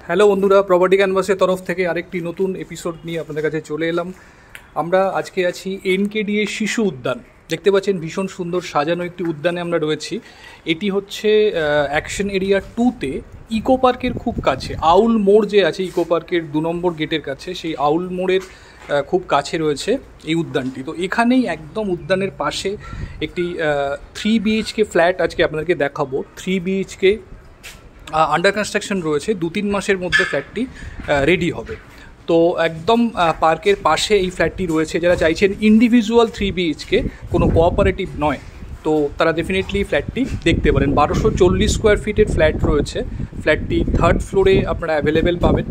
Hello বন্ধুরা, property ক্যানভাসের তরফ থেকে আরেকটি নতুন এপিসোড নিয়ে আপনাদের কাছে চলে এলাম। আমরা আজকে আছি এনকেডিএ শিশু উদ্যান। দেখতে পাচ্ছেন ভীষণ সুন্দর সাজানো একটি উদ্যানে আমরা রয়েছি। এটি হচ্ছে অ্যাকশন এরিয়া 2-তে ইকো পার্কের খুব কাছে। আউল মোড় যে আছে ইকো পার্কের 2 নম্বর গেটের কাছে, সেই আউল মোড়ের খুব কাছে রয়েছে এই উদ্যানটি। তো এখানেই একদম উদ্যানের পাশে একটি 3 BHK ফ্ল্যাট আজকে আপনাদেরকে দেখাবো। 3 BHK আন্ডার কনস্ট্রাকশন রয়েছে, 2-3 মাসের মধ্যে ফ্ল্যাটটি রেডি হবে। তো একদম পার্কের পাশে এই ফ্ল্যাটটি রয়েছে। যারা চাইছেন ইন্ডিভিজুয়াল 3 BHK, কোনো কোঅপারেটিভ নয়, তো তারা ডেফিনেটলি ফ্ল্যাটটি দেখতে পারেন। 1240 স্কোয়ার ফিটের ফ্ল্যাট রয়েছে। ফ্ল্যাটটি 3rd ফ্লোরে আপনারা অ্যাভেলেবেল পাবেন।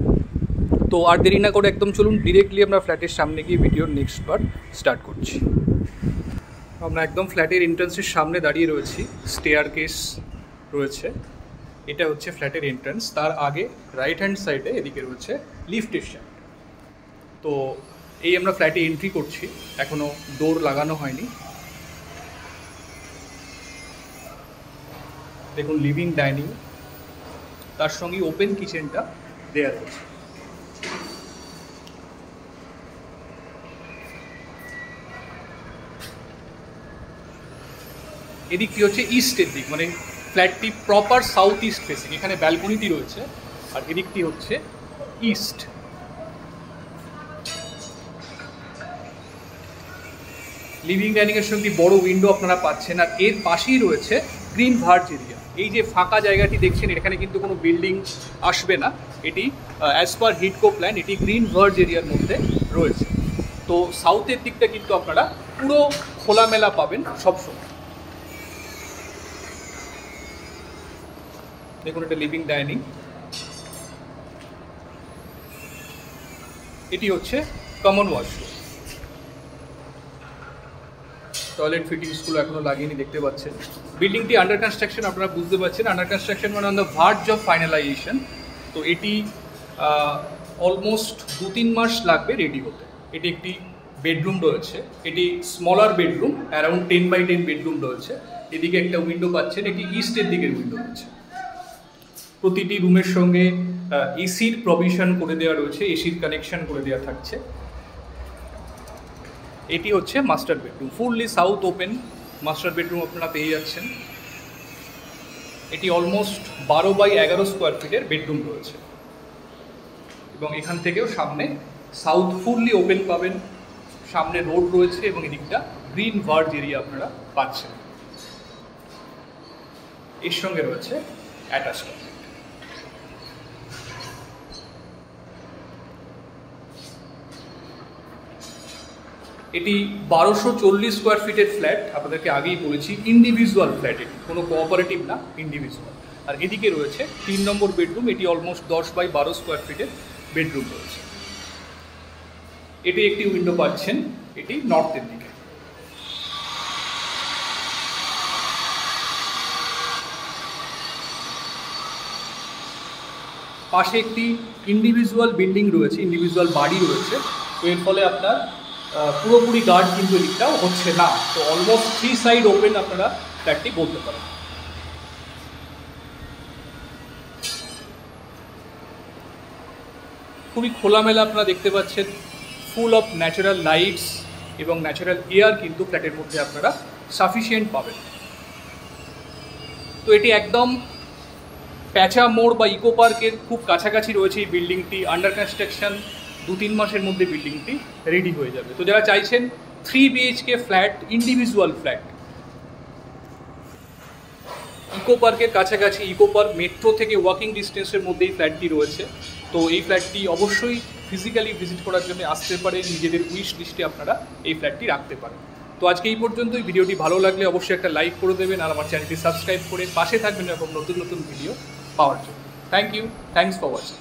তো আর দেরি না করে একদম চলুন ডিরেক্টলি আমরা ফ্ল্যাটের সামনে গিয়ে ভিডিওর নেক্সট পার্ট স্টার্ট করছি। আমরা একদম ফ্ল্যাটের এন্ট্রান্সের সামনে দাঁড়িয়ে রয়েছি। স্টেয়ার কেস রয়েছে, এটা হচ্ছে ফ্ল্যাটের এন্ট্রান্স। তার আগে রাইট হ্যান্ড সাইডে এদিকে রয়েছে লিফটের শ্যাফট। তো এই আমরা ফ্ল্যাটে এন্ট্রি করছি, এখনও ডোর লাগানো হয়নি। দেখুন লিভিং ডাইনিং, তার সঙ্গে ওপেন কিচেনটা দেয়া রয়েছে। এদিকটি হচ্ছে ইস্টের দিক, মানে ফ্ল্যাটটি প্রপার সাউথ ইস্ট ফেসিং। এখানে ব্যালকনিটি রয়েছে, আর এদিকটি হচ্ছে ইস্ট। লিভিং ডাইনিংয়ের সঙ্গে বড় উইন্ডো আপনারা পাচ্ছেন, আর এর পাশেই রয়েছে গ্রিন ভার্জ এরিয়া। এই যে ফাঁকা জায়গাটি দেখছেন, এখানে কিন্তু কোনো বিল্ডিং আসবে না। এটি অ্যাজ পার হিডকো প্ল্যান এটি গ্রিন ভার্জ এরিয়ার মধ্যে রয়েছে। তো সাউথের দিকটা কিন্তু আপনারা পুরো খোলামেলা পাবেন সবসময়। দেখুন এটা লিভিং ডাইনিং, এটি হচ্ছে কমন ওয়াশরুম। টয়লেট ফিটিংসগুলো এখনো লাগেনি, দেখতে পাচ্ছেন। বিল্ডিংটি আন্ডার কনস্ট্রাকশন, আপনারা বুঝতে পারছেন। আন্ডার কনস্ট্রাকশন মানে on the verge of finalisation. তো এটি অলমোস্ট 2-3 মাস লাগবে রেডি হতে। এটি একটি বেডরুম রয়েছে, এটি smaller bedroom, around 10x10 bedroom রয়েছে। এদিকে একটা উইন্ডো পাচ্ছেন, এটি ইস্টের দিকের উইন্ডো রয়েছে। প্রতিটি রুমের সঙ্গে এসির প্রভিশন করে দেওয়া রয়েছে, এসির কানেকশন করে দেওয়া থাকছে। এটি হচ্ছে master bedroom, fully south open master bedroom আপনারা পেয়ে যাচ্ছেন। এটি অলমোস্ট 12x11 স্কোয়ার ফিটের বেডরুম রয়েছে, এবং এখান থেকেও সামনে সাউথ ফুললি ওপেন পাবেন। সামনে রোড রয়েছে এবং এদিকটা গ্রিন ভার্জ এরিয়া আপনারা পাচ্ছেন। এর সঙ্গে রয়েছে অ্যাটাচ টয়লেট। এটি 1240 স্কোয়ার ফিটের ফ্ল্যাট, আপনাদেরকে আগেই বলেছি ইন্ডিভিজুয়াল ফ্ল্যাট, এটি কোনো কোঅপারেটিভ না, ইন্ডিভিজুয়াল। আর এদিকে রয়েছে 3 নম্বর বেডরুম, এটি অলমোস্ট 10x12 স্কোয়ার ফিটের বেডরুম রয়েছে। এটি একটি উইন্ডো পাচ্ছেন, এটি নর্থের দিকে। পাশে একটি ইন্ডিভিজুয়াল বিল্ডিং রয়েছে, ইন্ডিভিজুয়াল বাড়ি রয়েছে। তো এর ফলে আপনার পুরোপুরি গার্ড কিন্তু এদিকটাও হচ্ছে না। তো অলমোস্ট 3 সাইড ওপেন আপনারা ফ্ল্যাটটি বলতে পারেন। খুবই খোলামেলা আপনারা দেখতে পাচ্ছেন, ফুল অফ ন্যাচারাল লাইটস এবং ন্যাচারাল এয়ার কিন্তু ফ্ল্যাটের মধ্যে আপনারা সাফিসিয়েন্ট পাবেন। তো এটি একদম প্যাঁচা মোড় বা ইকো পার্কের খুব কাছাকাছি রয়েছে এই বিল্ডিংটি। আন্ডার কনস্ট্রাকশন, 2-3 মাসের মধ্যে বিল্ডিংটি রেডি হয়ে যাবে। তো যারা চাইছেন 3 BHK flat, individual flat eco পার্কের কাছাকাছি, ইকো পার্ক মেট্রো থেকে ওয়াকিং ডিস্টেন্সের মধ্যেই ফ্ল্যাটটি রয়েছে। তো এই ফ্ল্যাটটি অবশ্যই ফিজিক্যালি ভিজিট করার জন্য আসতে পারে, নিজেদের উইশ লিস্টে আপনারা এই ফ্ল্যাটটি রাখতে পারেন। তো আজকে এই পর্যন্তই। ভিডিওটি ভালো লাগলে অবশ্যই একটা লাইক করে দেবেন, আর আমার চ্যানেলটি সাবস্ক্রাইব করে পাশে থাকবেন এরকম নতুন নতুন ভিডিও পাওয়ার জন্য। Thank you, thanks for watching.